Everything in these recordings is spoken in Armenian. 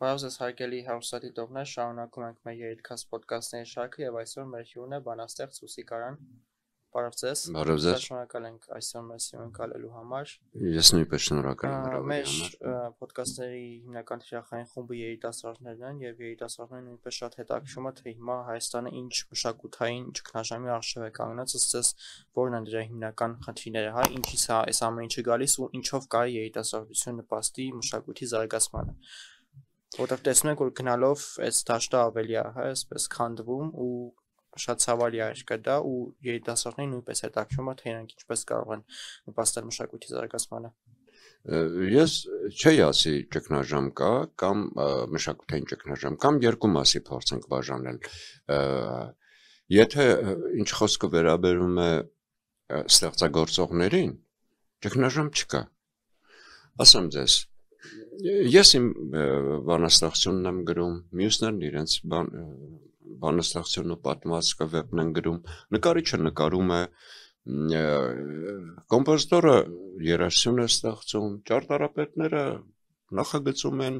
Բարև ձեզ հարգելի հեռուստադիտողներ, շարունակում ենք մեր երիտքաստ ոդկասթների շարքը եւ այսօր մեր հյուրն է բանաստեղծ Սուսիկ Արան։ Բարև ձեզ։ Բարև ձեզ։ Շնորհակալ ենք այսօր մեզ հյուրն կալելու համար։ Ես նույնպես շնորհակալ եմ հրավերի Մեր համար։ ոդկասթների հիմնական թիրախային խումբը երիտասարդներն են եւ երիտասարդներն նույնպես շատ հետաքրքրում է թե հիմա Հայաստանը ինչ մշակութային ճգնաժամի առջեւ է կանգնած, ըստ ձեզ որն են դրա հիմնական խնդիրները, հա, ինչից է այս ամեն ինչը գալիս ու ինչով կարի երիտասարդությունը նպաստի մշակույթի զարգացմանը։ Որտեղ տեսնում ենք, որ գնալով այս դաշտը ավելի է, հա, այսպես քանդվում ու շատ ցավալի է կա դա ու երիտասարդներին նույնպես հետաքրքրում է թե իրենք ինչպես կարող են նպաստել մշակույթի զարգացմանը։ Ես չի ասի ճգնաժամ կա կամ մշակութային ճգնաժամ կամ երկու մասի փորձենք բաժանել։ Եթե ինչ խոսքը վերաբերում է ստեղծագործողներին, ճգնաժամ չկա։ Ասեմ ձեզ, ես իմ բանաստեղծությունն եմ գրում, մյուսներն իրենց բանաստեղծությունն ու պատմվածքը վեպն են գրում, նկարիչը նկարում է, կոմպոզիտորը երաժշտություն է ստեղծում, ճարտարապետները նախագծում են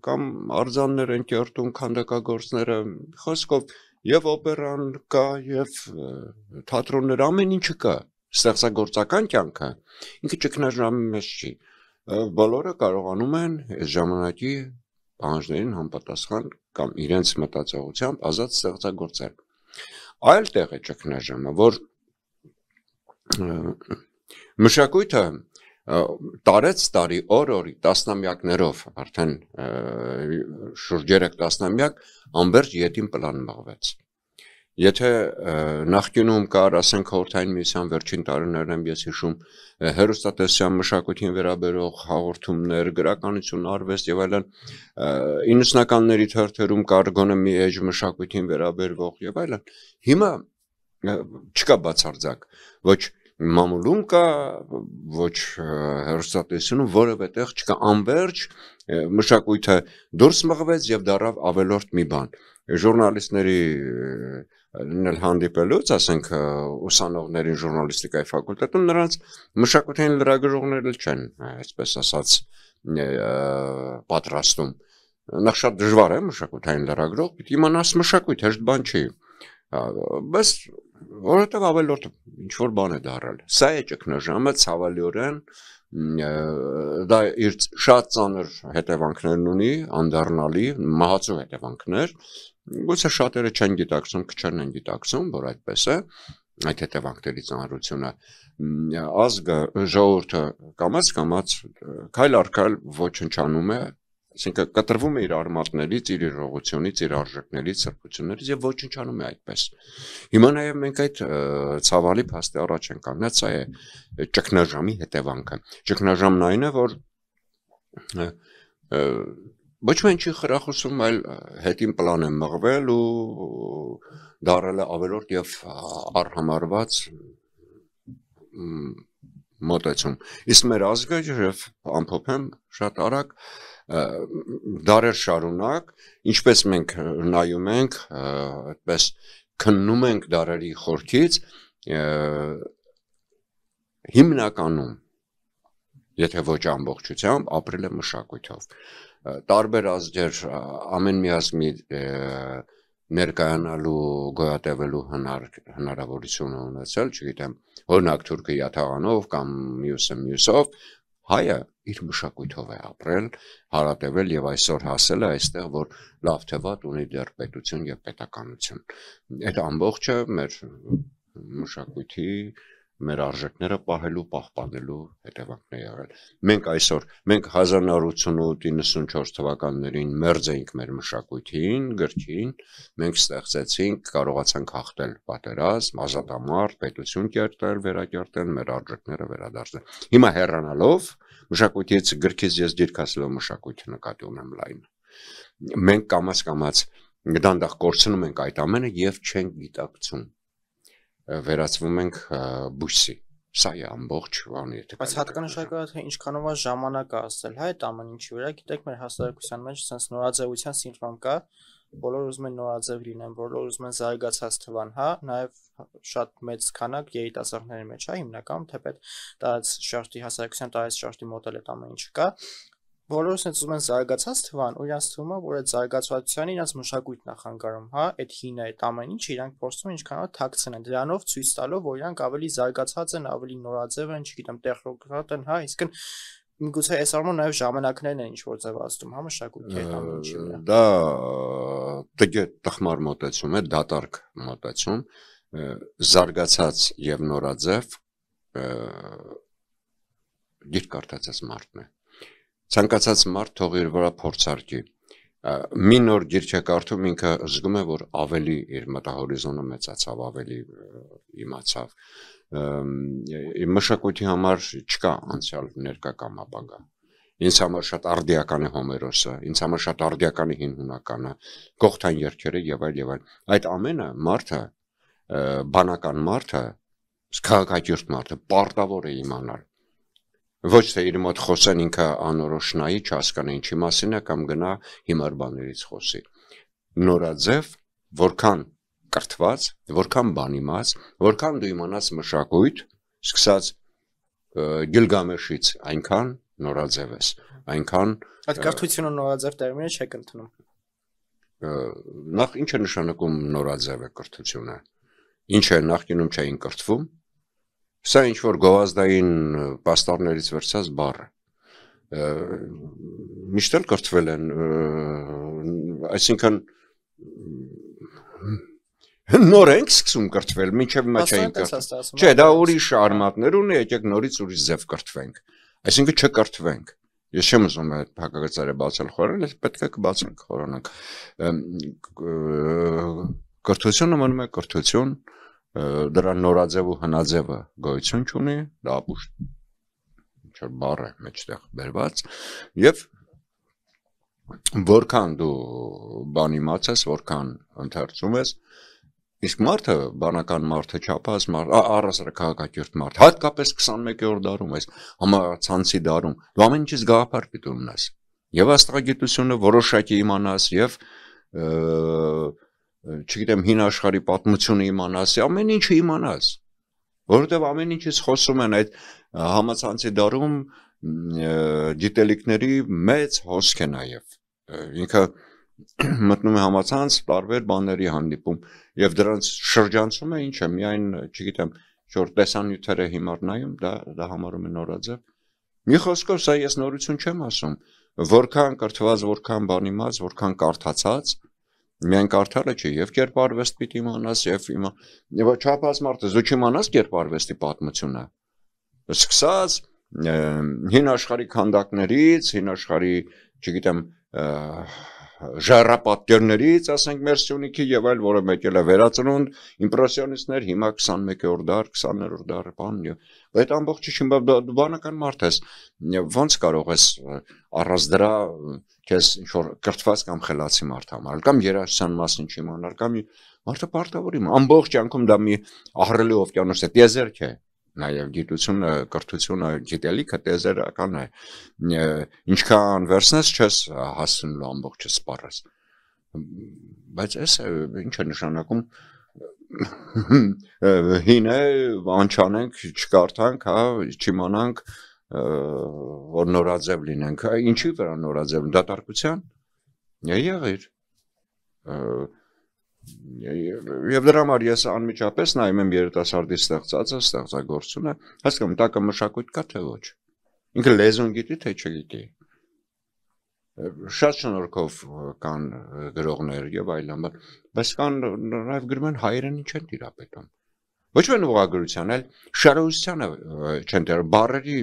կամ արձաններ են կերտում, քանդակագործները, խոսքով եւ օպերան կա եւ թատրոններ, ամեն ինչը կա, ստեղծագործական կյանքը ինքը ճգնաժամի մեջ չի։ Բոլորը կարողանում են այս ժամանակի պահանջներին համապատասխան կամ իրենց մտածողությամբ ազատ ստեղծագործել։ Այլ տեղ է ճգնաժամը, որ մշակույթը տարեց տարի օր-օրի տասնամյակներով, արդեն շուրջ 3 տասնամյակ անվերջ ետին պլան մղվեց։ Եթե նախկինում կար, ասենք խորհրդային միության վերջին տարիներն եմ ես հիշում, հեռուստատեսության մշակույթին վերաբերող հաղորդումներ, գրականություն, արվեստ եւ այլն, 90-ականների թերթերում կար գոնե մի էջ մշակույթին վերաբերող եւ այլն։ Հիմա չկա բացարձակ, ոչ մամուլում կա, ոչ հեռուստատեսությունում որևէ տեղ չկա, անվերջ մշակույթը դուրս մղվեց եւ դառավ ավելորդ մի բան։ Ժուրնալիստների հանդիպելուց, ասենք ուսանողներին ժուրնալիստիկայի ֆակուլտետում նրանց մշակութային լրագրողները չեն, այսպես ասած, պատրաստում։ Նախ շատ դժվար է մշակութային լրագրող, պիտի իմանաս մշակույթ, հեշտ բան չի։ Բայց որովհետև ավելորդ ինչ-որ բան է դառել։ Սա է ճգնաժամը, ցավալիորեն դա իր շատ ծանր հետևանքներն ունի, անդառնալի, մահացու հետևանքներ։ Գուցե շատերը չեն գիտակցում, քչերն են գիտակցում, որ այդպես է, այդ հետևանքների ծանրությունը ազգը, ժողովուրդը կամաց քայլ առ քայլ ոչնչանում է, այսինքն կտրվում է իր արմատներից, իր իրողությունից, իր արժեքներից, սրբություններից եւ ոչնչանում է այդպես։ Հիմա նաեւ մենք այդ ցավալի փաստի առաջ ենք կանգնած, սա է ճգնաժամի հետևանքը։ Ճգնաժամն այն է, որ ոչ միայն չի խրախուսում, այլ հետին պլան է մղվել ու դառել է ավելորդ եւ առհամարված մոտեցում։ Իսկ մեր ազգը եւ ամփոփեմ շատ արագ դարեր շարունակ, ինչպես մենք նայում ենք, այդպես քննում ենք դարերի խորքից, հիմնականում, եթե ոչ ամբողջությամբ, ապրել է մշակույթով։ Տարբեր ազգեր ամեն մի ազգի ներկայանալու, գոյատևելու հնարավորություն ունեցել, չգիտեմ, օրինակ թուրքը յաթաղանով կամ մյուսը մյուսով, հայը իր մշակույթով է ապրել, հարատևել եւ այսօր հասել է այստեղ, որ լավ թե վատ ունի դեռ պետություն եւ պետականություն։ Այդ ամբողջը մեր մշակույթի, մեր արժեքները պահելու, պահպանելու հետևանքն է եղել։ Մենք այսօր, մենք 1988-94 թվականներին մերձ էինք մեր մշակույթին, գրքին, մենք ստեղծեցինք, կարողացանք հաղթել պատերազմ, ազատամարտ, պետություն կերտել, վերակերտել, մեր արժեքները վերադարձնել։ Հիմա հեռանալով մշակույթից, գրքից ես դիրք ասելով մշակույթը նկատի ունեմ լայն։ Մենք կամաց դանդաղ կորցնում ենք այդ ամենը եւ չենք գիտակցում։ Վերածվում ենք բույսի։ Սա է ամբողջ բանը, եթե բայց հատկանշական է թե ինչքանով է ժամանակ ասել, հա, այդ ամեն ինչի վրա, գիտեք, մեր հասարակության մեջ sense նորաձևության սինդրոմ կա, բոլորը ուզում են նորաձև լինեն, բոլորը ուզում են զարգացած թվան, հա, նաև շատ մեծ քանակ երիտասարդների մեջ, հա, հիմնական թեպետ տարած շարժի հասարակության տարած շարժի մոդել այդ ամեն ինչը կա, Բոլորս են ուզում են զարգացած թվան, ու իրանց թվում է, որ այդ զարգացվածությանը իրանց մշակույթն է խանգարում, հա, այդ հինը, այդ ամեն ինչը իրանք փորձում են ինչքանով թաքցնեն, դրանով ցույց տալով, որ իրանք ավելի զարգացած են, ավելի նորաձև են, չգիտեմ, տեխնոկրատ են, հա, իսկն միգուցե այս առումով նաև ժամանակներն են ինչ-որ ձևացնում, հա, մշակույթի այդ ամեն ինչի վրա։ Դա դե տխմար մոտեցում է, դատարկ մոտեցում, զարգացած եւ նորաձև գիրք կարդացած մարդն է։ Ցանկացած մարդ թող իր վրա փորձարկի։ Մի նոր գիրք է կարդում, ինքը զգում է, որ ավելի իր մտահորիզոնը մեծացավ, ավելի իմացավ։ Մշակույթի համար չկա անցյալ, ներկա կամ ապագա։ Ինձ համար շատ արդիական է Հոմերոսը, ինձ համար շատ արդիական է հին հունականը, Գողթան երգերը եւ այլ եւ այլ։ Այդ ամենը մարդը, բանական մարդը, քաղաքակիրթ մարդը պարտավոր է իմանալ։ Ոչ թե իր մոտ խոսեն ինքը անորոշ նայի, չհասկանա ինչի մասին է կամ գնա հիմար բաներից խոսի։ Նորաձև, որքան կրթված, որքան բանիմաց, որքան դու իմանաս մշակույթ, սկսած Գիլգամեշից այնքան նորաձև ես, այնքան Այդ կրթությունը նորաձև տերմինը չեք ընդունում։ Նախ ինչ է նշանակում նորաձև է կրթությունը։ Ինչ է նախկինում չէին կրթվում։ Սա ինչ որ գովազդային պաստառներից վերցած բառ է։ Միշտ էլ կրթվել են, այսինքն նոր ենք սկսում կրթվել, մինչև հիմա չէին կրթվել։ Չէ, դա ուրիշ արմատներ ունի, եկեք նորից ուրիշ ձև կրթվենք։ Այսինքն չկրթվենք։ Ես չեմ ուզում այդ փակագծերը բացել խորան, պետք է կբացենք խորանանք։ Կրթությունը մնում է կրթություն, դրա նորաձև ու հնաձևը գոյություն չունի, դա ապուշ ինչ-որ բառ է մեջտեղ բերված, եւ որքան դու բան իմացես, որքան ընթերցում ես, իսկ մարդը, բանական մարդը, չափած մարդ, առհասարակ քաղաքակիրթ մարդ, հատկապես 21-րդ դարում, այս համացանցի դարում, դու ամեն ինչից գաղափար պիտի ունենաս, եւ աստղագիտությունը որոշակի իմանաս, եւ չգիտեմ, հին աշխարհի պատմությունը իմանաս, ամեն ինչը իմանաս, որովհետև ամեն ինչից խոսում են այդ համացանցի դարում գիտելիքների մեծ հոսք է նաև, ինքը մտնում է համացանց, տարբեր բաների հանդիպում, եւ դրանց շրջանցում է ինչ է, միայն, չգիտեմ, որ տեսանյութերը հիմար նայում, դա համարում է նորաձև։ Մի խոսքով, սա ես նորություն չեմ ասում, որքան կրթված, որքան բանիմաց, որքան կարդացած, միայն կարդալը չի, եւ կերպարվեստ պիտի իմանաս, եւ չափած մարդը դու չիմանաս կերպարվեստի պատմությունը։ Սկսած հին աշխարհի քանդակներից, հին աշխարհի, չգիտեմ, ժառապատկերներից, ասենք մեր Սյունիքի եւ այլ, որը մեկել է վերածնունդ, իմպրեսիոնիստներ, հիմա 21-րդ դար, 20-րդ դար, բան եւ այդ ամբողջը չիմա բանական մարդ ես, ոնց կարող ես առանց դրա քեզ ինչ որ կրթված կամ խելացի մարդ համարել, կամ երաժշտության մասին չիմանալ, կամ մարդը պարտավոր իմ ամբողջ կյանքում դա մի ահռելի օվկիանոս է, տիեզերք է, նաեւ գիտությունը, կրթությունը, գիտելիքը տիեզերական է, ինչքան վերցնես չես հասցնելու ամբողջը սպառես, բայց այս ինչ է նշանակում հին է, անչանենք, չկարդանք, հա, չիմանանք, որ նորաձև լինենք, ինչի վրա նորաձև, դատարկության, եղիր, եւ դրա համար ես անմիջապես նայում եմ երիտասարդի ստեղծածը, ստեղծագործությունը, հասկանում տակը մշակույթ կա թե ոչ, ինքը լեզուն գիտի թե չգիտի, շատ շնորհքով կան գրողներ եւ այլն, բայց կան նաեւ գրում են հայերենի չեն տիրապետում, ոչ միայն ուղղագրության, այլ շարունակությանը չեն տեր, բառերի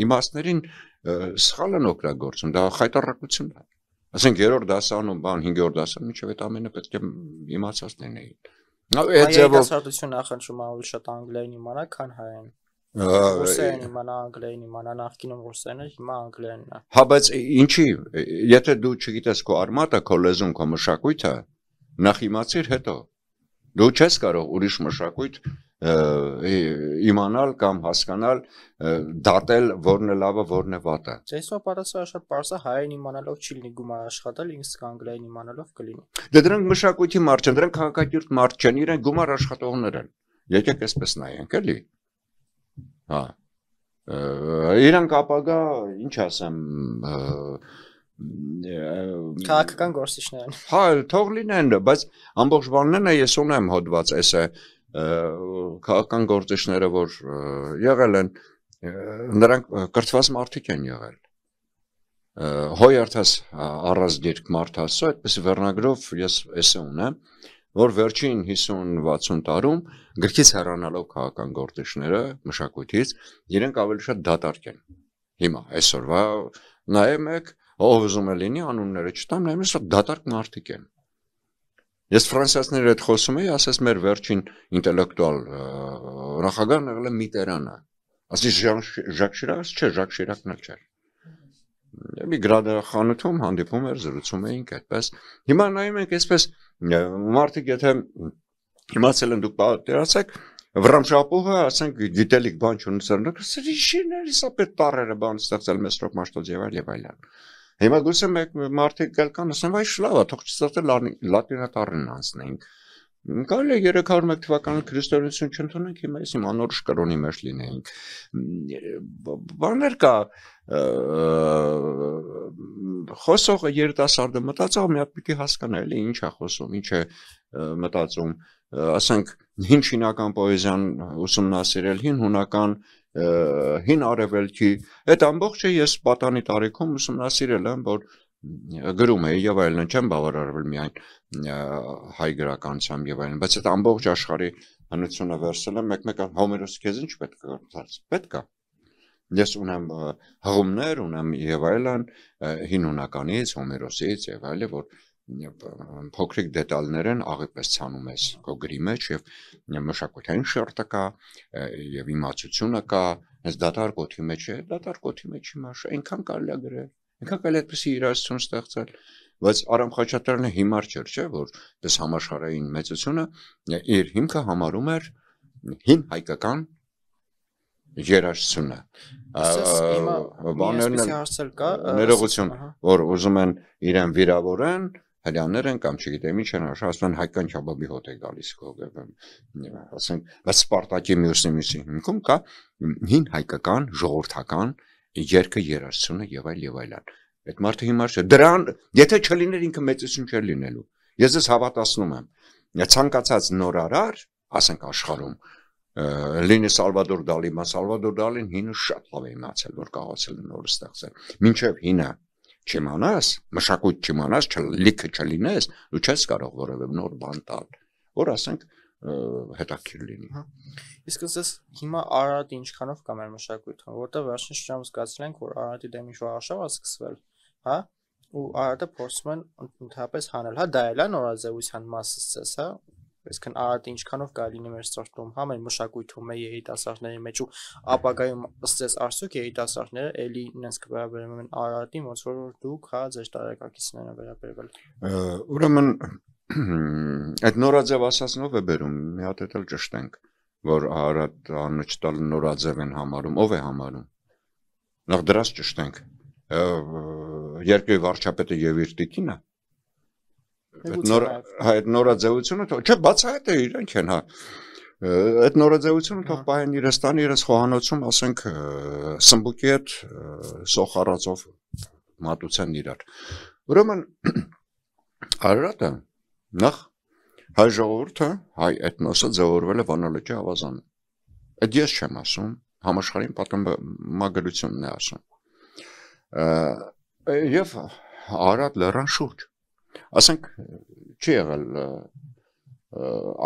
իմաստներին սխալ են օգտագործում, դա խայտառակություն է, ասենք 3-րդ դասանում, 5-րդ դասանում, մինչև այդ ամենը պետք է իմացած լինեին։ Երիտասարդությունը նախընտրում է ավելի շատ անգլերեն իմանա, քան հայերեն։ Ռուսերեն իմանա, անգլերեն իմանա, նախկինում ռուսերեն էր, հիմա անգլերենն է։ Հա, բայց ինչի, եթե դու չգիտես քո արմատը, քո լեզուն, քո մշակույթը, նախ իմացիր, հետո դու չես կարող ուրիշ մշակույթ իմանալ կամ հասկանալ, դատել որն է լավը, որն է վատը։ Այսօր պատասխանը շատ պարզ է, հայերեն իմանալով չի լինի գումար աշխատել, իսկ անգլերեն իմանալով կլինի։ Դե դրանք մշակույթի մարդ չեն, դրանք քաղաքակիրթ մարդ չեն, իրենք գումար աշխատողներ են։ Եկեք այսպես նայենք, էլի։ Հա։ Իրանք ապագա, ինչ ասեմ, քաղաքական գործիչներ են։ Հա, թող լինեն, բայց ամբողջ բանն է, ես ունեմ հոդված, էս է քաղաքական գործիչները, որ եղել են, նրանք կրթված մարդիկ են եղել։ Հոյարթաս առած դիրք մարդասո, այդպես վերնագրով ես էսը ունեմ, որ վերջին 50-60 տարում գրքից հեռանալով քաղաքական գործիչները մշակույթից, իրենք ավելի շատ դատարկ են։ Հիմա այսօրվա նայեմ եք, ով ուզում է լինի անունները չտամ, նայում ես դատարկ մարդիկ են։ Ես ֆրանսիացիների հետ խոսում էի, ասես մեր վերջին ինտելեկտուալ նախագահն եղել է Միտերանը։ Ասես Ժակ Շիրակը չէ, Ժակ Շիրակն էլ չէր։ Մի գրադարանում հանդիպում էր, զրուցում էինք այդպես։ Հիմա նայում ենք այսպես մարդիկ եթե իմացել են դուք պատերացեք, Վրամշապուհը, ասենք գիտելիք բան չունեցել, սրիշիներ, իսա պետ տարերը բան ստեղծել Մեսրոպ Մաշտոց եւ այլն։ Հիմա գուցե մեկ մարդիկ գալ կան, ասեն, վայ շլավա, թող չստեղծել լատինատառին անցնենք։ Կարելի է 301 թվականին քրիստոնեություն չընդունենք, հիմա ես իմ անորոշ կրոնի մեջ լինեինք։ Բաներ կա խոսողը երիտասարդը մտածող մի հատ պիտի հասկանա էլի ինչ է խոսում, ինչ է մտածում, ասենք հին չինական պոեզիան ուսումնասիրել, հին հունական, հին արևելքի, այդ ամբողջը ես պատանի տարիքում ուսումնասիրել եմ, որ գրում էի եւ այլն, չեմ բավարարվել միայն հայ գրականությամբ եւ այլն, բայց այդ ամբողջ աշխարհի հնությունը վերցել եմ, մեկ-մեկ Հոմերոսի քեզ ինչ պետք է դարձ, պետք է։ Ես ունեմ հղումներ, ունեմ եւ այլն, հին հունականից, Հոմերոսից եւ այլն, որ փոքրիկ դետալներ են աղիպես ցանում ես քո գրի մեջ եւ մշակութային շերտը կա եւ իմացությունը կա, այս դատարկ օդի մեջ է, դատարկ օդի մեջ իմաց, այնքան կարելի է գրել, այնքան կարելի է այդպեսի իրացություն ստեղծել, բայց Արամ Խաչատրյանը հիմար չէր, չէ, որ դες համաշխարհային մեծությունը իր հիմքը համարում էր հին հայկական երաժշտությունը։ Բաներն հարցեր կա, ներողություն, որ ուզում են իրեն վիրավորեն, հрьяաներ են կամ չգիտեմ ինչ են ասում են հայկական չաբաբի հոտ է գալիս ասենք, բայց Սպարտակի մյուսի հիմքում կա հին հայկական ժողովրդական երգը երաժշտությունը եւ այլն։ Այդ մարդը հիմար չէ։ Դրան, եթե չլիներ ինքը մեծություն չէր լինելու։ Ես ես հավատացնում եմ։ Ցանկացած նոր արար, ասենք աշխարհում լինի Սալվադոր Դալի, Սալվադոր Դալին հինը շատ լավ է իմացել, որ կարողացել է նոր ստեղծել։ Մինչև հինը չիմանաս, մշակույթ չիմանաս, լիքը չլինես, ու չես կարող որևէ նոր բան տալ, որ ասենք հետաքրքիր լինի։ Իսկ ասես հիմա Արարատը ինչքանով կա մեր մշակույթում, որտեղ վերջին շրջանում զգացել ենք, որ Արարատի դեմ ինչ-որ արշավ է սկսվել, հա, ու Արարատը փորձում են ընդհանրապես հանել, հա, դա էլ է նորաձևության մասը ցես, հա, այսինքն Արարատը ինչքանով կարելի լինի մեր ստորտում, հա, մեր մշակույթում է երիտասարդների մեջ ու ապագայում ըստ արսուկ երիտասարդները էլի ինձ կվերաբերում են Արարատին, ոնց որ դուք, հա, ձեր տարեկացիներն վերաբերվել։ Ուրեմն այդ նորաձև ասածնով է բերում, մի հատ էլ ճշտենք, որ Արարատ աննչտալ նորաձև են համարում, ով է համարում։ Նախ դրած ճշտենք։ Երկրի վարչապետը եւ իր տիկինը։ Այդ նորաձևությունը, չէ, բացահայտ է իրենք են, հա։ Այդ նորաձևությունը թող պահեն իրենց տան, իրենց խոհանոցում, ասենք, սմբուկի հետ սոխառածով մատուցեն իրար։ Ուրեմն Արարատը նախ հայ ժողովուրդը, հայ էթնոսը ձևավորվել է Վանալեջի ավազանը։ Այդ ես չեմ ասում, համաշխարհային պատմագրությունն է ասում։ Եվ Արարատ լեռան շուրջ, ասենք, չի եղել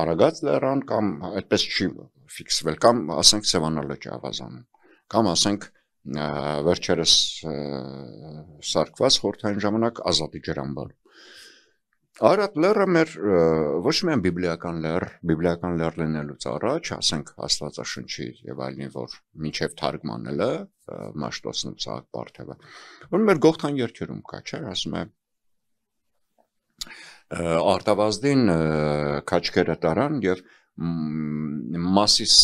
Արագած լեռան կամ այդպես չի ֆիքսվել, կամ ասենք Սևանալեջի ավազանում, կամ ասենք վերջերս սարկված խորհրդային ժամանակ Ազատի ջրամբարում։ Արարատ լեռը մեր ոչ միայն բիբլիական լեռ լինելուց առաջ, ասենք Աստվածաշնչի եւ այլնի, որ մինչեւ թարգմանելը Մաշտոցն ու Սահակ Պարթևը, որ մեր գողթան երգերում կա, չէ՞, ասում է Արտավազդին քաչքերը տարան եւ Մասիս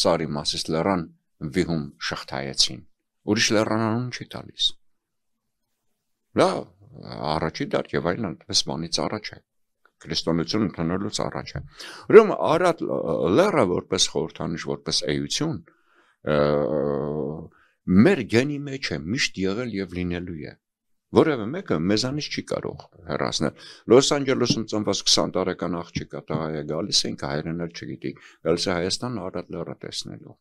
Սարի Մասիս լեռան վիհում շղթայեցին։ Ուրիշ լեռանանուն չի տալիս։ Լավ, առաջի դար եւ այլն, այս բանից առաջ է։ Քրիստոնեություն ընդունելուց առաջ է։ Ուրեմն Արարատ լեռը որպես խորհրդանիշ, որպես էություն, մեր գենի մեջ է, միշտ եղել եւ լինելու է։ Որևէ մեկը մեզանից չի կարող հեռացնել։ Լոս Անջելեսում ծնված 20 տարեկան աղջիկա տղա է գալիս, ինքը հայերեն էլ չգիտի, գալիս է Հայաստան Արարատ լեռը տեսնելու։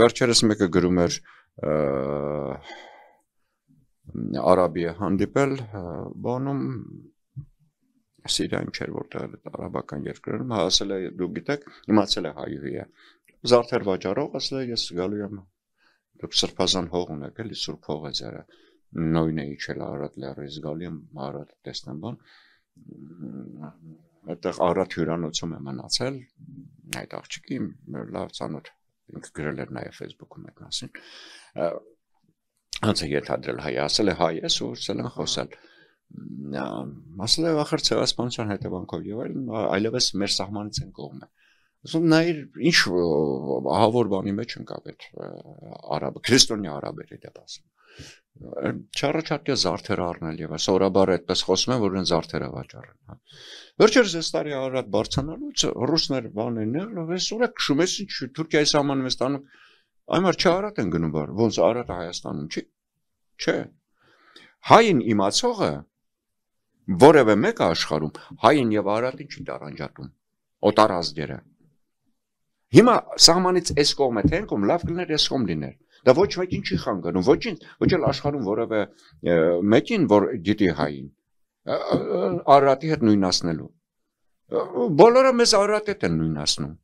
Վերջերս մեկը գրում էր Արաբի է հանդիպել, բանում Սիրիայում չէր որտեղ արաբական երկրներում, ասել է դու գիտեք, իմացել է հայուհի է։ Զարդեր վաճառող, ասել է ես գալու եմ դուք սրբազան հող ունեք, էլի սուրբ հող է ձերը։ Նույնը իջել Արարատ լեռից գալի եմ Արարատը տեսնեմ բան։ Այդտեղ Արարատ հյուրանոցում է մնացել, այդ աղջիկի լավ ծանոթ, ինքը գրել էր նաև Facebook-ում այդ մասին։ Անց է ենթադրել հայ, ասել է հայ ես ու ցել են խոսել։ Ասել է ախր ցեղասպանության հետևանքով եւ այլևս մեր սահմանից են կողմ է։ Ասում նայր ինչ ահավոր բանի մեջ ընկավ այդ արաբը, քրիստոնյա արաբերի դեպ ասում։ Չառաջարկե զարդեր առնել եւ սովորաբար այդպես խոսում են, որ իրեն զարդերը վաճառեն, հա։ Վերջերս այս տարի Արարատ բարձրանալուց ռուսներ բաներն, այս ուրա քշում ես ինչ Թուրքիայի սահմանում ես տանում, այմար չարատ են գնում բար, ոնց Արարատը Հայաստանում չի։ Չէ։ Հային իմացողը որևէ մեկը աշխարհում հային եւ Արարատին չի տարանջատում։ Օտարազգերը։ Հիմա սահմանից այս կողմը թե ընկում լավ կլիներ այս կողմ լիներ։ Դա ոչ մեկին չի խանգարում, ոչ էլ աշխարհում որևէ մեկին, որ գիտի հային, Արարատի հետ նույնացնելու։ Բոլորը մեզ Արարատի հետ են նույնացնում։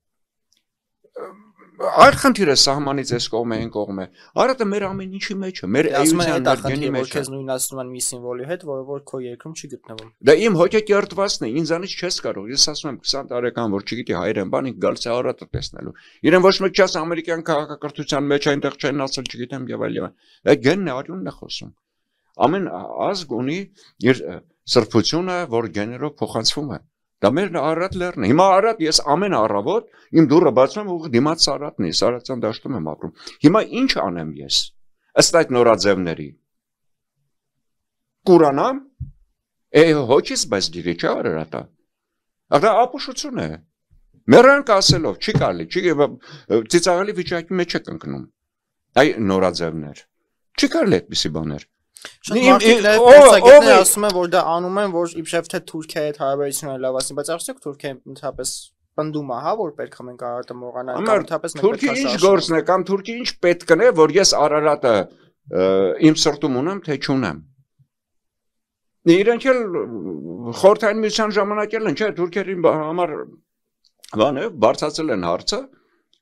Այլ խնդիրը սահմանից այս կողմը այն կողմը։ Արարատը մեր ամեն ինչի մեջ է, մեր էության մեր գենի մեջ է։ Քեզ նույնացնում են մի սիմվոլի հետ, որը որ քո երկրում չի գտնվում։ Դա իմ հոգեկերտվածն է, ինձանից չես կարող։ Ես ասում եմ 20 տարեկան, որ չգիտի հայերեն բան, ինք գալիս է Արարատը տեսնելու։ Իրեն ոչ մեկ չաս ամերիկյան քաղաքակրթության մեջ այնտեղ չեն ասել, չգիտեմ եւ այլն։ Դա գենն է, արյունն է խոսում։ Ամեն ազգ ունի իր սրբությունը, որ գեներով փոխանցվում է։ Դա մեր Արարատ լեռն է։ Հիմա Արարատ ես ամեն առավոտ իմ դուռը բացում եմ ու դիմաց Սարատն է, Սարատյան դաշտում եմ ապրում։ Հիմա ինչ անեմ ես։ Ըստ այդ նորաձևների։ Կուրանամ, հոգիս բայց դիրի չէ Արարատը։ Դա ապուշություն է։ Մեռանք ասելով, չի կարելի, չի ծիծաղելի վիճակի մեջ է կընկնում։ Այ նորաձևներ։ Չի կարելի այդպիսի բաներ։ Շատ մարդիկ ասում են, որ դա անում են, որ իբրև թե Թուրքիայի հետ հարաբերությունները լավացնի, բայց արդյոք Թուրքիան ընդհանրապես պնդում է, հա, որ պետք է մենք Արարատը մոռանանք, կամ ընդհանրապես մենք պետք է ինչ գործն է, կամ Թուրքիա ինչ պետք կնե, որ ես Արարատը իմ սրտում ունեմ, թե չունեմ։ Իրենք էլ խորհրդային միության ժամանակ են, չէ, թուրքերի համար բան է, բարձրացել են հարցը,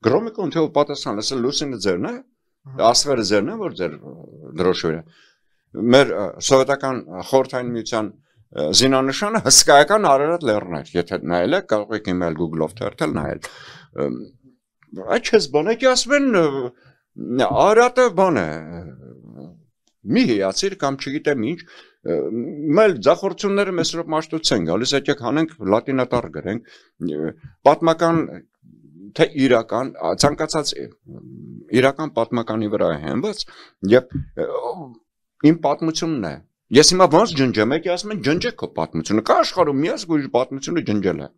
Գրոմիկոն թե պատասխան ասել Լուսինը ձերն է, Աստղերը ձերն է, որ ձեր դրոշները մեր սովետական խորհրդային միության զինանշանը հսկայական Արարատ լեռն էր, եթե նայել եք, կարող եք իմել Google-ով թերթել նայել։ Այդ չես բանեկի ասում են Արարատը բան է, մի հիացիր կամ չգիտեմ ինչ, մեր ձախորդությունները մեզ սրոպ մաշտոցեն գալիս, եկեք հանենք լատինատառ գրենք, պատմական թե իրական, ցանկացած իրական պատմականի վրա է հենված եւ իմ պատմությունն է։ Ես հիմա ոնց ջնջեմ, եկի ասում են ջնջեք քո պատմությունը։ Կա աշխարհում միասին ուրիշ պատմությունը ջնջել է։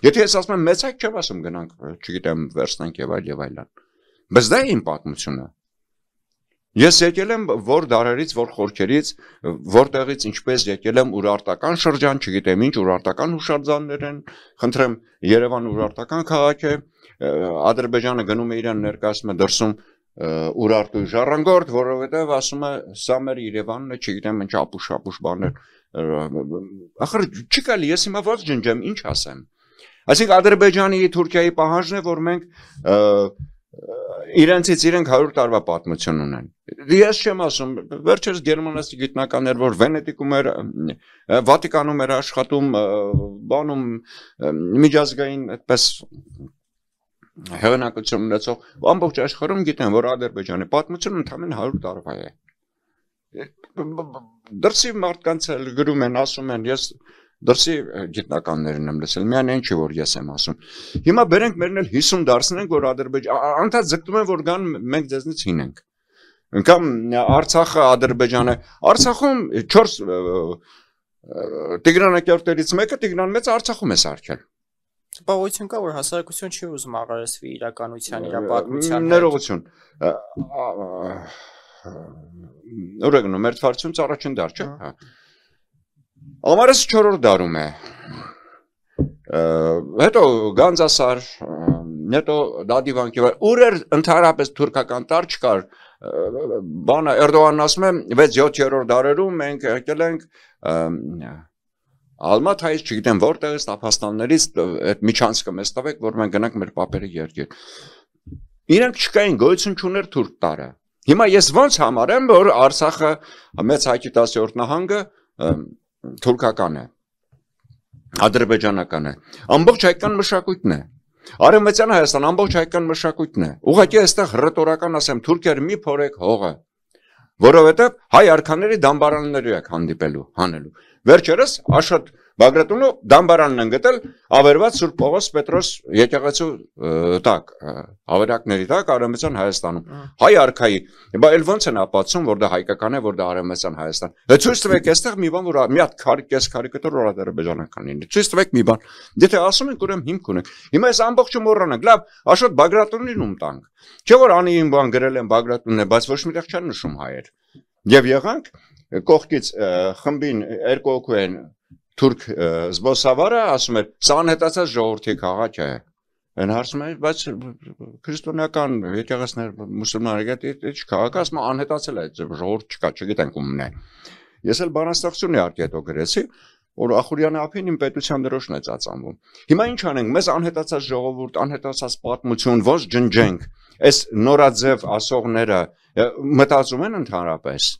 Եթե ես ասում եմ մեծ հայք չեմ ասում գնանք, չգիտեմ, վերստանք եւ այլն։ Բայց դա է իմ պատմությունը։ Ես եկել եմ որ դարերից, որ խորքերից, որտեղից ինչպես եկել եմ ուրարտական շրջան, չգիտեմ ինչ, ուրարտական հուշարձաններ են, խնդրեմ, Երևանը ուրարտական քաղաք է, Ադրբեջանը գնում է իրան ներկայացնում է դրսում Ուրարտուի ժառանգորդ, որովհետև ասում է սա մեր Երևանն է, չգիտեմ ինչ ապուշ բաներ։ Ախր չի կարելի, ես հիմա ոնց ջնջեմ, ինչ ասեմ։ Այսինքն Ադրբեջանի, Թուրքիայի պահանջն է, որ մենք իրենցից իրենք 100 տարվա պատմություն ունեն։ Ես չեմ ասում, վերջերս գերմանացի գիտնականներ, որ Վենետիկում էր, Վատիկանում էր աշխատում, բանում միջազգային այդպես հեղինակություն ունեցող ամբողջ աշխարհում գիտեն, որ Ադրբեջանի պատմությունը ընդամենը 100 տարվա է։ Դրսի մարդկանց էլ գրում են, ասում են, ես դրսի գիտնականներն եմ լսել, միայն այն չի, որ ես եմ ասում։ Հիմա բերենք մերն էլ 50 դարձնենք, որ անդադ ձգտում են, որ գան մենք ձեզնից հինենք։ Կամ Արցախը, Ադրբեջանը, Արցախում 4 Տիգրանակերտերից մեկը Տիգրան մեծ Արցախում է սարքել։ Տպավորություն կա, որ հասարակություն չի ուզում աղերեսվի իրականության, իր պատմության հետ։ Ներողություն։ Օրենքն մերթվարությունից առաջին դար, չէ՞։ Ամառս 4-րդ դարում է։ Հետո Գանձասար, հետո Դադիվանքի վրա, ուր էր ընդհանրապես թուրքական տար չկար։ Բանը Էրդողանն ասում է 6-7-րդ դարերում մենք եկել ենք Ալմաթայից, չգիտեմ որտեղից, Տափաստաններից այդ միջանցքը մեզ տվեք, որ մենք գնանք մեր պապերի երկիր։ Իրենք չկային, գոյություն չուներ թուրք տարը։ Հիմա ես ոնց համարեմ, որ Արցախը մեծ հայքի 10-րդ նահանգը թուրքական է, ադրբեջանական է, ամբողջ հայկական մշակույթն է։ Արևմտյան Հայաստան ամբողջ հայկական մշակույթն է։ Ուղղակի այստեղ հռետորական ասեմ, թուրքեր մի փորեք հողը, որովհետև հայ արքաների դամբարանների եք հանդիպելու, հանելու։ Վերջերս Աշոտ Բագրատունու դամբարանն են գտել ավերված Սուրբ Պողոս Պետրոս եկեղեցու տակ, ավերակների տակ Արևմտյան Հայաստանում։ Հայ արքայի, բա էլ ոնց են ապացուցում, որ դա հայկական է, որ դա Արևմտյան Հայաստան։ Ցույց տվեք այստեղ մի բան, որ մի հատ քես կարիկատուր որ ադրբեջանական լինի։ Ցույց տվեք մի բան։ Եթե ասում ենք, ուրեմն հիմք ունենք։ Հիմա այս ամբողջը մոռանանք։ Լավ, Աշոտ Բագրատունին ում տանք։ Չէ՞ որ անին բան գրել են Բագրատունն է, բայց ոչ մի տեղ չեն նշում հայեր։ Եվ եղանք կողքից խմբին երկու հոգու են թուրք զբոսավարը ասում էր սա անհետացած ժողովրդի քաղաք է։ Այն հարցում է, բայց քրիստոնեական եկեղեցիներ մուսուլմանների քաղաքը ասում է անհետացել է, ժողովուրդ չկա, չգիտենք ումն է։ Ես էլ բանաստեղծություն իհարկե հետո գրեցի, որ Ախուրյանի ափին իմ պետության դրոշն է ծածանվում։ Հիմա ինչ անենք, մեզ անհետացած ժողովուրդ, անհետացած պատմություն, ոնց ջնջենք, այս նորաձև ասողները մտածում են ընդհանրապես։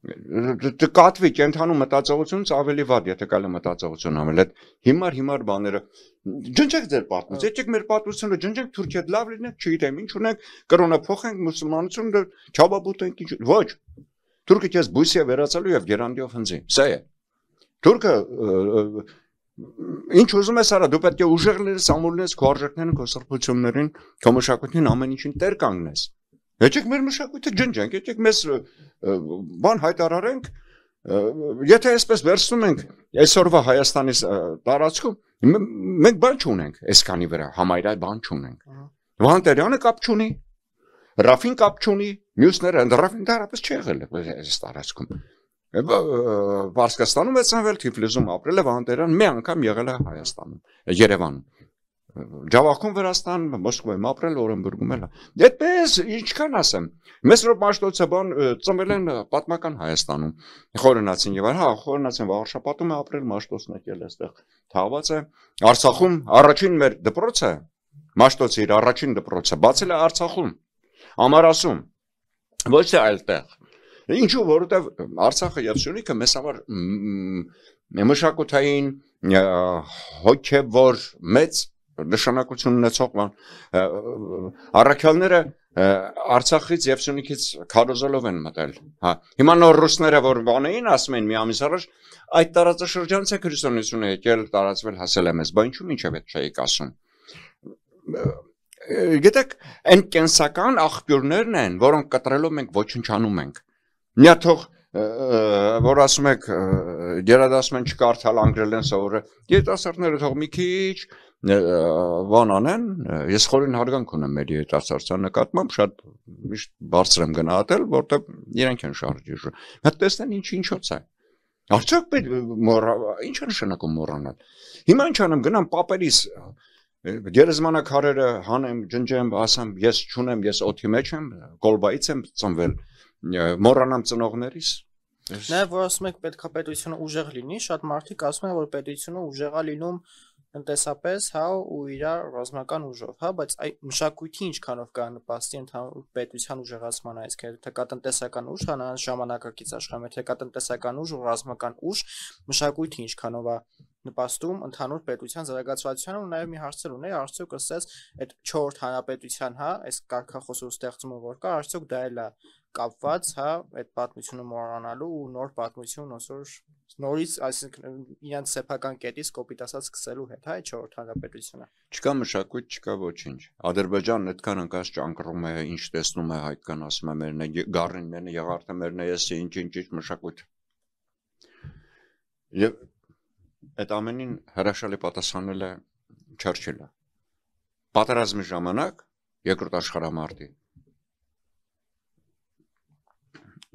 Կատվի կենթանու մտածողությունից ավելի վատ, եթե կարելի մտածողություն անել, այդ հիմար բաները ջնջեք ձեր պատմություն, եկեք մեր պատմությունը ջնջենք Թուրքիա լավ լինենք, չգիտեմ ինչ ունենք, կրոնը փոխենք, մուսուլմանությունը չաբաբուտենք ինչ, ոչ։ Թուրքը քեզ բույսի է վերածելու եւ գերանդիով հնձի։ Սա է։ Թուրքը ինչ ուզում ես արա, դու պետք է ուժեղ լինես, ամուր լինես քո արժեքներին, քո սրբություններին, քո մշակույթին, ամեն ինչին տեր կանգնես։ Եկեք մեր մշակույթը ջնջենք, եկեք մեզ բան հայտարարենք, եթե այսպես վերցնում ենք այսօրվա Հայաստանի տարածքում, մենք բան չունենք, այսքանի վրա համայրայ բան չունենք։ Վանտերյանը կապ չունի, Ռաֆին կապ չունի, մյուսները Ռաֆին դարապես չի եղել այս տարածքում։ Պարսկաստանում է ծնվել, Թիֆլիսում ապրել է, Վանտերյան մի անգամ եղել է Հայաստանում, Երևանում։ Ջավախքում Վրաստան, Մոսկվայում ապրել, Օրենբուրգում էլ։ Այդպես ինչքան ասեմ, Մեսրոպ Մաշտոցը բան ծնվել են պատմական Հայաստանում։ Խորենացին եւ հա, խորենացին Վարշապատում է ապրել, Մաշտոցն եկել այստեղ թաղված է։ Արցախում առաջին մեր դպրոցը, Մաշտոցի իր առաջին դպրոցը բացել է Արցախում, Ամարասում, ոչ թե այլտեղ։ Ինչու, որովհետեւ Արցախը եւ Սյունիքը մեզ համար մշակութային հոգեվոր մեծ նշանակություն ունեցող բան առաքյալները Արցախից եւ Սյունիքից քարոզելով են մտել, հա։ Հիմա նոր ռուսները որ բանեին ասում են մի ամիս առաջ այդ տարածաշրջանից է քրիստոնեությունը եկել, տարածվել, հասել է մեզ, բա ինչու մինչև այդ չէիք ասում։ Գիտեք, այն կենսական աղբյուրներն են, որոնք կտրելով մենք ոչնչանում ենք։ Մի թող որ ասում եք գերադասում են չկարդալ անգրել են սովորը, երիտասարդները թող մի քիչ բան անեն, ես խորին հարգանք ունեմ մեր երիտասարդության նկատմամբ, շատ միշտ բարձր եմ գնահատել, որտեղ իրենք են շարժիժը։ Հա տեսնեն ինչոց է։ Արդյոք պետք ինչ է նշանակում մոռանալ։ Հիմա ինչ անեմ, գնամ պապերիս գերեզմանակարերը հանեմ, ջնջեմ, ասեմ, ես չունեմ, ես օդի մեջ եմ, կոլբայից եմ ծնվել, մոռանամ ծնողներիս։ Նաև որ ասում եք պետք է պետությունը ուժեղ լինի, շատ մարդիկ ասում են, որ պետությունը ուժեղ է լինում տնտեսապես, հա, ու իր ռազմական ուժով, հա, բայց այ մշակույթի ինչքանով կա նպաստի ընդհանուր պետության ուժեղացման այս քեր, թե կա տնտեսական ուժ, հա, ժամանակակից աշխարհում, թե կա տնտեսական ուժ ու ռազմական ուժ, մշակույթի ինչքանով է նպաստում ընդհանուր պետության զարգացվածությանը ու նաև մի հարցեր ունեի, արդյոք ասես այդ 4-րդ հանրապետության, հա, այս կարգախոսով ստեղծումը որ կա, արդյոք դա էլ է կապված, հա, այդ պատմությունը մոռանալու ու նոր պատմություն ոնց նորից, այսինքն իրենց սեփական կետից կոպիտ ասած սկսելու հետ, հա, 4-րդ հանրապետությունը։ Չկա մշակույթ, չկա ոչինչ։ Ադրբեջանն այդքան անկած ճանկռում է, ինչ տեսնում է հայկական, ասում է մերն է, գառին մերն է, եղարտը մերն է, ես ինչ մշակույթ։ Եվ այդ ամենին հրաշալի պատասխանել է Չերչիլը պատերազմի ժամանակ երկրորդ աշխարհամարտի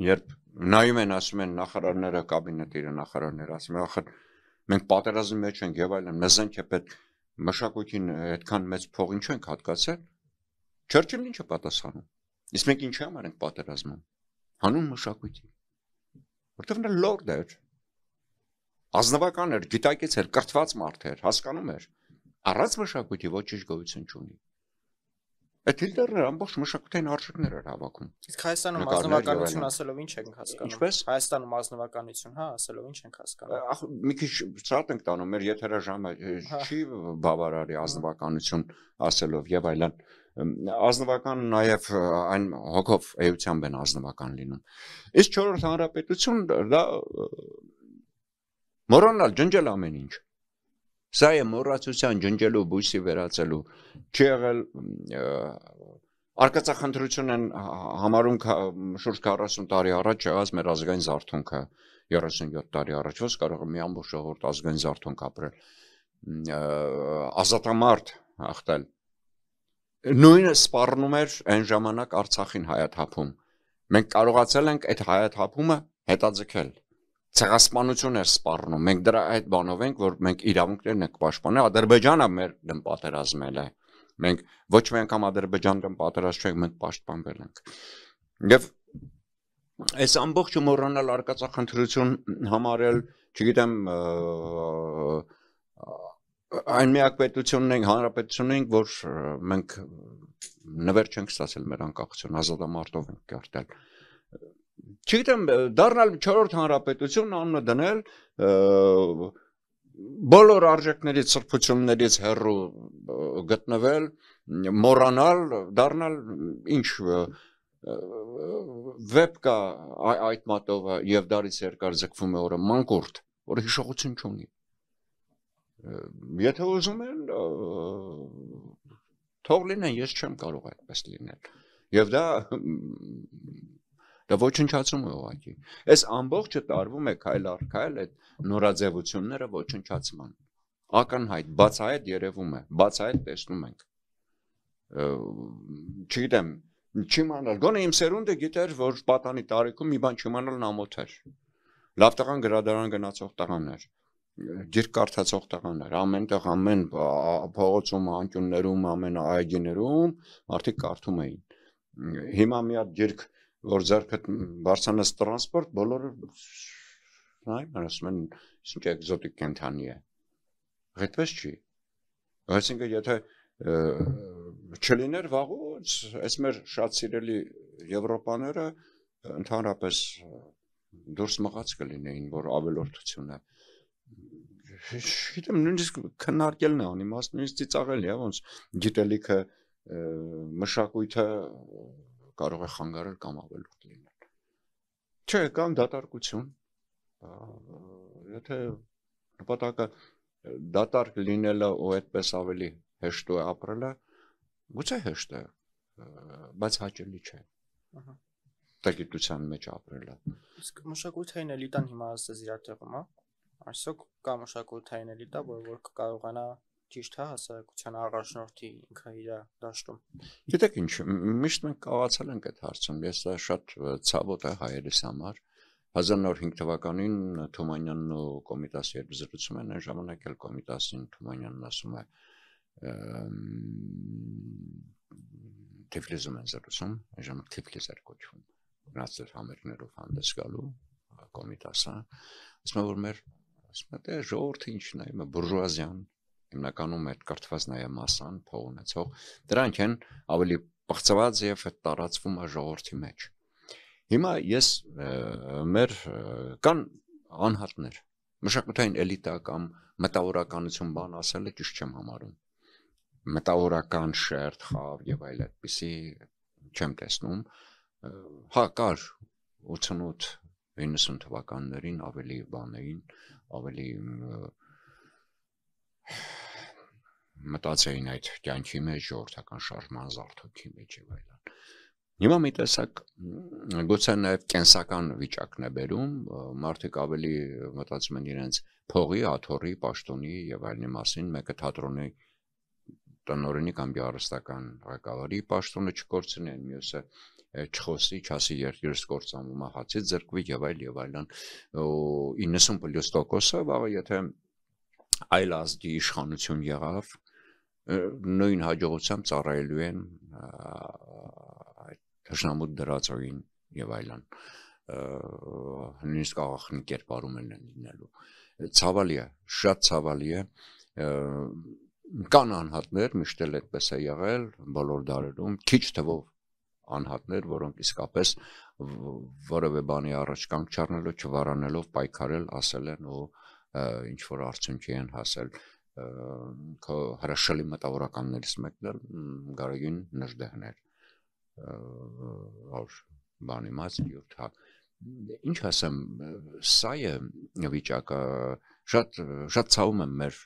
երբ նայում են ասում են նախարարները կաբինետի նախարարները ասում են ախր մենք պատերազմի մեջ ենք եւ այլն մեզ ենք է պետք մշակույթին այդքան մեծ փող ինչ ենք հատկացել Չերչիլն ինչ է պատասխանում իսկ մենք ինչի համար ենք պատերազմում հանուն մշակույթի որտեղ նա լորդ էր ազնվական էր գիտակից էր կրթված մարդ էր հասկանում էր առանց մշակույթի ոչինչ գոյություն չունի Այդ Հիտլերը ամբողջ մշակութային արժեքներ էր հավաքում Իսկ Հայաստանում ազնվականություն ասելով ինչ ենք հասկանում Ինչպես Հայաստանում ազնվականություն հա ասելով ինչ ենք հասկանում Մի քիչ շատ ենք տանում մեր եթերաժամը չի բավարարի ազնվականություն ասելով եւ այլն ազնվական նաեւ այն հոգով էությամբ են ազնվական լինում Իսկ 4-րդ հանրապետություն դա մոռանալ ջնջել ամեն ինչ Սա է մոռացության ջնջելու բույսի վերածելու չի եղել արկածախնդրություն են համարում շուրջ 40 տարի առաջ եղած մեր ազգային զարթոնքը 37 տարի առաջ ոնց կարող է մի ամբողջ ժողովուրդ ազգային զարթոնք ապրել ազատամարտ հաղթել նույնը սպառնում էր այն ժամանակ Արցախին հայաթափում մենք կարողացել ենք այդ հայաթափումը հետաձգել Ցեղասպանություն էր սպառնում մենք դրա այդ բանով ենք որ մենք իրավունքներն ենք պաշտպանել Ադրբեջանը մեր դեմ պատերազմել է մենք ոչ մի անգամ Ադրբեջան դեմ պատերազմ չենք մենք պաշտպանվել ենք եւ այս ամբողջը մոռանալ արկածախնդրություն համարել չգիտեմ այն միակ պետությունն ենք հանրապետությունն ենք որ մենք նվեր չենք ստացել մեր անկախություն ազատամարտով ենք կերտել Չգիտեմ, դառնալ 4-րդ հանրապետություն անունը դնել բոլոր արժեքներից սրբություններից հեռու գտնվել, մոռանալ, դառնալ ինչ վեբ կա այդ մատովը եւ դարից երկար ձգվում է օրը մանկուրտ, որը հիշողություն չունի։ Եթե ուզում են թող լինեն, ես չեմ կարող այդպես լինել։ Եվ Դա ոչնչացում է ուղղակի։ Այս ամբողջը տարվում է քայլ առ քայլ այդ նորաձևությունները ոչնչացման։ Ակնհայտ, բացահայտ երևում է, բացահայտ տեսնում ենք։ Չգիտեմ, չիմանալ, գոնե իմ սերունդը գիտեր, որ պատանի տարիքում մի բան չիմանալն ամոթ էր։ Լավ տղան գրադարան գնացող տղան էր։ Գիրք կարդացող տղան էր։ Ամենտեղ ամեն փողոցում, անկյուններում, ամեն այգիներում մարդիկ կարդում էին։ Հիմա մի հատ գիրք որ ձեռքդ բարձրանաց տրանսպորտ, բոլորը նայում են, ասում են, ինչ էկզոտիկ կենդանի է։ Այդպես չի։ Այսինքն, եթե չլիներ վաղուց, այս մեր շատ սիրելի Եվրոպաները ընդհանրապես դուրս մղած կլինեին, որ ավելորդություն է։ Գիտեմ, նույնիսկ քննարկելն է անիմաստ, նույնիսկ ծիծաղել է, ոնց գիտելիքը, մշակույթը կարող է խանգարել կամ ավելորդ լինել։ Չէ, կամ դատարկություն։ Եթե նպատակը դատարկ լինելը ու այդպես ավելի հեշտ է ապրելը, գուցե հեշտ է, բայց հաճելի չէ։ Տագիտության մեջ ապրելը։ Իսկ մշակութային էլիտան հիմա ասես իր տեղում, հա։ Այսօք կա մշակութային էլիտա, որ կարողանա ճիշտ է հասարակության առաջնորդի ինքը իր դաշտում։ Գիտեք ինչ, միշտ մենք կավացել ենք այդ հարցում, ես դա շատ ցավոտ է հայերիս համար։ 1905 թվականին Թումանյանն ու Կոմիտասը երբ զրուցում են, այն ժամանակ էլ Կոմիտասին Թումանյանն ասում է Թիֆլիսում են զրուցում, այն ժամանակ Թիֆլիս էր կոչվում։ Գնացել համերգներով հանդես գալու Կոմիտասը, ասում է որ մեր ասում է ժողովուրդը ինչն է, բուրժուազիան հիմնականում այդ կրթված նաև մասան փող ունեցող դրանք են ավելի պղծված եւ տարածվում է ժողովրդի մեջ հիմա ես մեր կան անհատներ մշակութային էլիտա կամ մտավորականություն բան ասելը ճիշտ չեմ համարում մտավորական շերտ խավ եւ այլ այդպիսի չեմ տեսնում հա կար 88-90 թվականներին ավելի բան էին ավելի մտածեին այդ կյանքի մեջ ժողովրդական շարժման զարթոնքի մեջ եւ այլն։ Հիմա մի տեսակ գուցե նաեւ կենսական վիճակն է բերում, մարդիկ ավելի մտածում են իրենց փողի, աթոռի, պաշտոնի եւ այլնի մասին, մեկը թատրոնի տնօրենի կամ գեղարվեստական ղեկավարի պաշտոնը չկորցնի, այն մյուսը չխոսի, չասի երկիրս կործանվում է հացից ձրկվի եւ այլն 90+%-ը վաղը եթե այլ ազգի իշխանություն եղավ նույն հաջողությամբ ծառայելու են թշնամու դրածոյին եւ այլն նույնիսկ աղախնի կերպարում են լինելու ցավալի է շատ ցավալի է կան անհատներ միշտ էլ այդպես է եղել բոլոր դարերում քիչ թվով անհատներ որոնք իսկապես որևէ բանի առաջ կանգ չառնելով չվարանելով պայքարել ասել են ու ինչ որ արդյունքի են հասել քո հրաշալի մտավորականներից մեկն էլ Գարեգին Նժդեհներ որ բանի մաս յոթ ինչ ասեմ սա է վիճակը շատ ցավում եմ մեր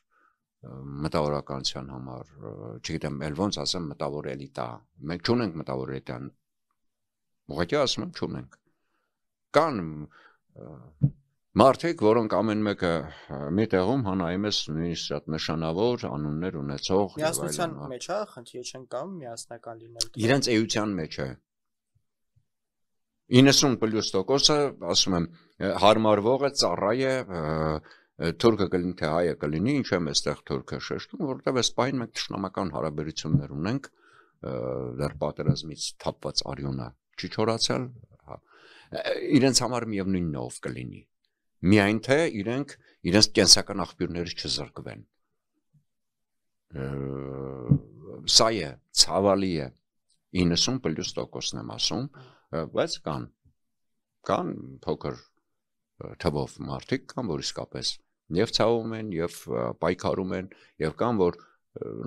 մտավորականության համար չգիտեմ ել ոնց ասեմ մտավոր էլիտա մենք չունենք մտավոր էլիտան ուղղակի ասում եմ չունենք կան մարդիկ որոնք ամեն մեկը մի տեղում հանայում ես նույնիսկ շատ նշանավոր անուններ ունեցող միասնության մեջ է խնդիրը չեն կամ միասնական լինել իրենց էության մեջ է 90+%-ը ասում եմ հարմարվող է ծառայ է թուրքը կլինի թե հայը կլինի ինչ եմ այստեղ թուրքը շեշտում որովհետև այս պահին մենք ճշնամական հարաբերություններ ունենք դեռ պատերազմից թափված արյունը չի չորացել իրենց համար միևնույնն ով կլինի միայն թե իրենց կենսական աղբյուրներից չզրկվեն սա է ցավալի է 90+%-ն եմ ասում բայց կան փոքր թվով մարդիկ կան որ իսկապես եւ ցավում են եւ պայքարում են եւ կան որ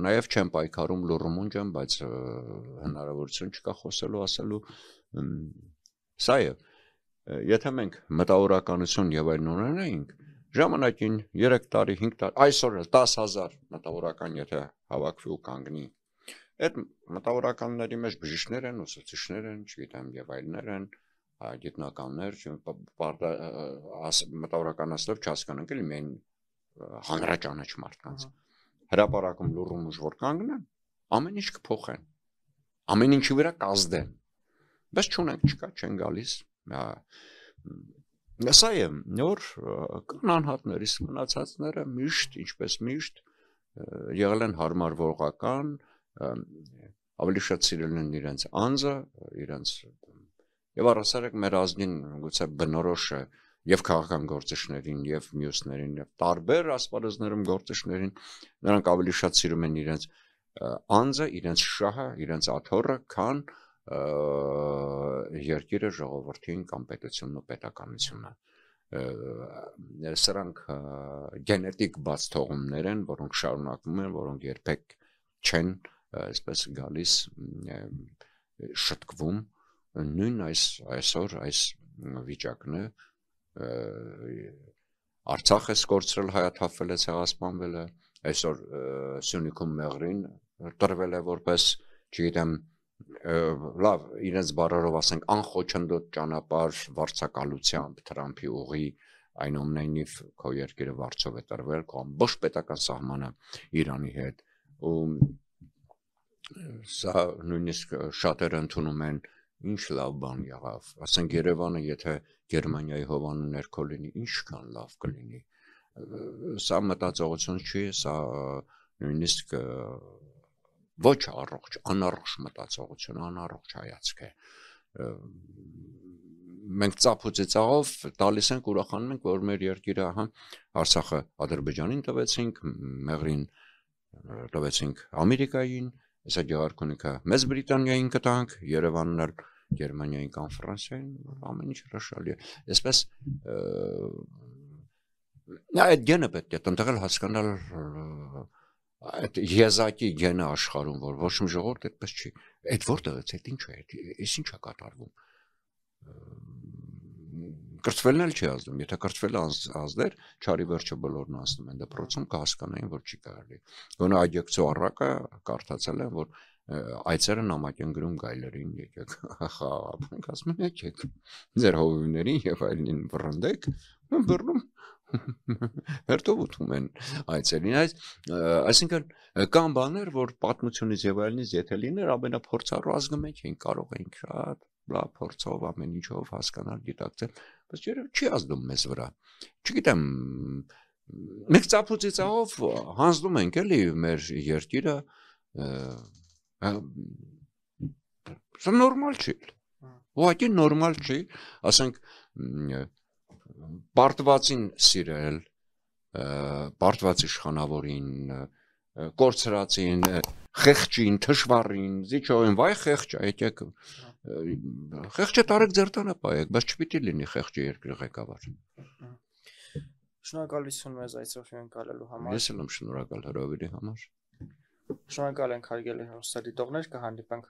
նաեւ չեն պայքարում լուրումունջ են բայց հնարավորություն չկա խոսելու ասելու սա է եթե մենք մտավորականություն եւ այլն ունենայինք ժամանակին 3 տարի 5 տարի այսօր 10,000 մտավորական եթե հավաքվի ու կանգնի այդ մտավորականների մեջ բժիշկներ են ուսուցիչներ են չգիտեմ եւ այլներ են գիտնականներ մտավորականացնելով չհասկանանք էլի միայն հանրաճանաչ մարդկանց հրապարակում լուրում ուժ որ կանգնեն ամեն ինչ կփոխեն ամեն ինչի վրա կազդեն բայց չունենք չկա չեն գալիս սա է նոր կան անհատներ իսկ մնացածները միշտ ինչպես միշտ եղել են հարմարվողական ավելի շատ սիրել են իրենց անձը իրենց եւ առասարակ մեր ազգին գուցե բնորոշ է եւ քաղաքական գործիչներին եւ մյուսներին եւ տարբեր ասպարեզներում գործիչներին նրանք ավելի շատ սիրում են իրենց անձը իրենց շահը իրենց աթոռը քան երկիրը ժողովրդին կամ պետությունն ու պետականությունը սրանք գենետիկ բաց թողումներ են որոնք շարունակվում են որոնք երբեք չեն այսպես գալիս շտկվում նույն այսօր այս վիճակն է Արցախ է կորցրել հայաթափվել է ցեղասպանվել է այսօր Սյունիքում Մեղրին տրվել է որպես չգիտեմ լավ իրենց բառերով ասենք անխոչնդոտ ճանապարհ վարձակալությամբ Թրամփի ուղի այնուամենայնիվ քո երկիրը վարձով է տրվել քո ամբողջ պետական սահմանը Իրանի հետ ու սա նույնիսկ շատերը ընդունում են ինչ լավ բան եղավ ասենք Երևանը եթե Գերմանիայի հովանու ներքո լինի ինչքան լավ կլինի սա մտածողություն չի սա նույնիսկ ոչ առողջ անառողջ մտածողություն անառողջ հայացք է մենք ծափուցի ծաղով տալիս ենք ուրախանում ենք որ մեր երկիրը ահա Արցախը Ադրբեջանին տվեցինք Մեղրին տվեցինք Ամերիկային Հեսա Գեղարքունիքը Մեծ Բրիտանիային կտանք Երևանն էլ Գերմանիային կամ Ֆրանսիային ամեն ինչ հրաշալի է այսպես այդ գենը պետք է տնտղել հասկանալ այդ եզակի գենը աշխարհում որ ոչ մի ժողովուրդ այդպես չի այդ որտեղից այդ ինչ է այս ինչ է կատարվում կրթվելն էլ չի ազդում եթե կրթվելը ազդեր չարի վերջը բոլորն ասում են դպրոցում կհասկանային որ չի կարելի գոնե աջակցու առակը կարդացել են որ այցերը նամակ են գրում գայլերին եկեք խաղապանք ասում են եկեք ձեր հովիվներին եւ այլն վռնդեք բռնում հերթով ուտում են այցելին, այսինքն կան բաներ, որ պատմությունից եւ այլնից եթե լիներ, ամենափորձառու ազգը մենք ենք, կարող ենք շատ լավ փորձով ամեն ինչով հասկանալ, գիտակցել, բայց երբ չի ազդում մեզ վրա։ Չգիտեմ, մենք ծափուցիծաղով հանձնում ենք էլի մեր երկիրը, սա նորմալ չի։ Ուղղակի նորմալ չի, ասենք պարտվածին սիրել, պարտված իշխանավորին, կորցրածին, խեղճին, թշվառին, զիջողին, վայ խեղճ, եկեք խեղճը տարեք ձեր տանը պայեք, բայց չպիտի լինի խեղճը երկրի ղեկավար։ Շնորհակալություն մեզ այսօր հյուրընկալելու համար։ Ես էլ եմ շնորհակալ հրավերի համար։ Շնորհակալ ենք հարգելի հեռուստադիտողներ, կհանդիպենք